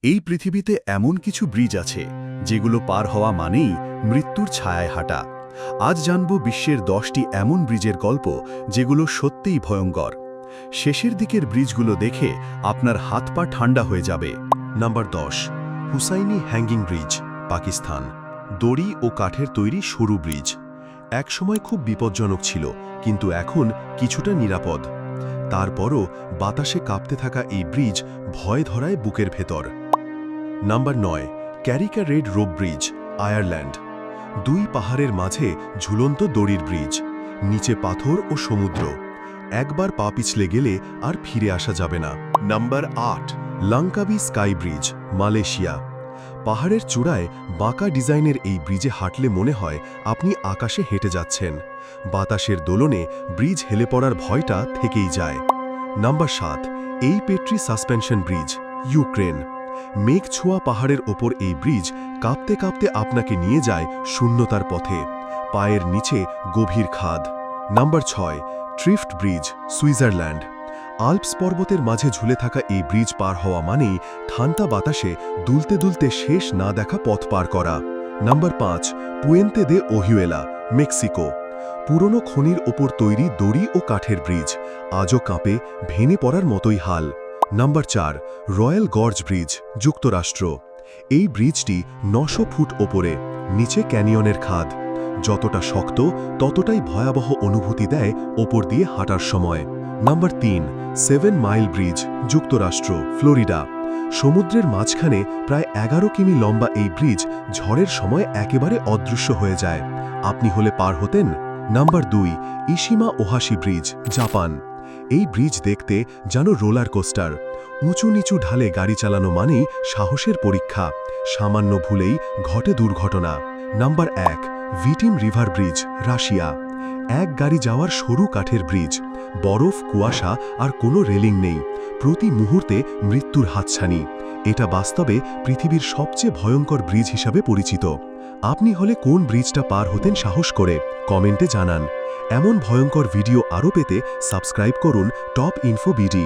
এই পৃথিবীতে এমন কিছু ব্রিজ আছে যেগুলো পার হওয়া মানেই মৃত্যুর ছায়ায় হাঁটা। আজ জানব বিশ্বের 10টি এমন ব্রিজের গল্প যেগুলো সত্যিই ভয়ঙ্কর। শেষের দিকের ব্রিজগুলো দেখে আপনার হাত পা ঠান্ডা হয়ে যাবে। Number 10, Hussaini hanging bridge, Pakistan. দড়ি ও কাঠের তৈরি সরু ব্রিজ। একসময় খুব বিপজ্জনক ছিল, কিন্তু এখন কিছুটা নিরাপদ। তারপরও বাতাসে কাঁপতে থাকা এই ব্রিজ ভয় ধরায় বুকের ভেতর। Number 9, Carica red rope bridge, Ireland. দুই পাহাড়ের মাঝে ঝুলন্ত দড়ির ব্রিজ, নিচে পাথর ও সমুদ্র। একবার পা পিছলে গেলে আর ফিরে আসা যাবে না। Number 8, লাঙ্কাবি sky bridge, Malaysia. পাহাড়ের চূড়ায় বাঁকা ডিজাইনের এই ব্রিজে হাঁটলে মনে হয় আপনি আকাশে হেঁটে যাচ্ছেন। বাতাসের দোলনে ব্রিজ হেলে পড়ার ভয়টা থেকেই যায়। নাম্বার 7, এই পেট্রি সাসপেনশন ব্রিজ, ইউক্রেন। মেঘ ছোঁয়া পাহাড়ের ওপর এই ব্রিজ কাঁপতে কাঁপতে আপনাকে নিয়ে যায় শূন্যতার পথে। পায়ের নিচে গভীর খাদ। Number 6, Trift bridge, Switzerland. Alps পর্বতের মাঝে ঝুলে থাকা এই ব্রিজ পার হওয়া মানেই ঠান্ডা বাতাসে দুলতে দুলতে শেষ না দেখা পথ পার করা। নাম্বার 5, পুয়েন্তে দে ওহিওয়েলা, মেক্সিকো। পুরনো খনির ওপর তৈরি দড়ি ও কাঠের ব্রিজ, আজও কাঁপে, ভেঙে পড়ার মতোই হাল। নাম্বার 4, রয়্যাল গর্জ ব্রিজ, যুক্তরাষ্ট্র। এই ব্রিজটি 900 ফুট ওপরে, নিচে ক্যানিয়নের খাদ। যতটা শক্ত ততটাই ভয়াবহ অনুভূতি দেয় ওপর দিয়ে হাঁটার সময়। নাম্বার 3, 7 মাইল ব্রিজ, যুক্তরাষ্ট্র, ফ্লোরিডা। সমুদ্রের মাঝখানে প্রায় 11 কিমি লম্বা এই ব্রিজ ঝড়ের সময় একেবারে অদৃশ্য হয়ে যায়। আপনি হলে পার হতেন? Number 2, Eshima Ohashi bridge, Japan. এই ব্রিজ দেখতে যেন রোলার কোস্টার। উঁচু নিচু ঢালে গাড়ি চালানো মানেই সাহসের পরীক্ষা। সামান্য ভুলেই ঘটে দুর্ঘটনা। Number 1, Vitim river bridge, Russia. এক গাড়ি যাওয়ার সরু কাঠের ব্রিজ, বরফ, কুয়াশা আর কোনো রেলিং নেই। প্রতি মুহূর্তে মৃত্যুর হাতছানি। এটা বাস্তবে পৃথিবীর সবচেয়ে ভয়ঙ্কর ব্রিজ হিসাবে পরিচিত। আপনি হলে কোন ব্রিজটা পার হতেন সাহস করে? কমেন্টে জানান। এমন ভয়ঙ্কর ভিডিও আরও পেতে সাবস্ক্রাইব করুন টপ ইনফো বিডি।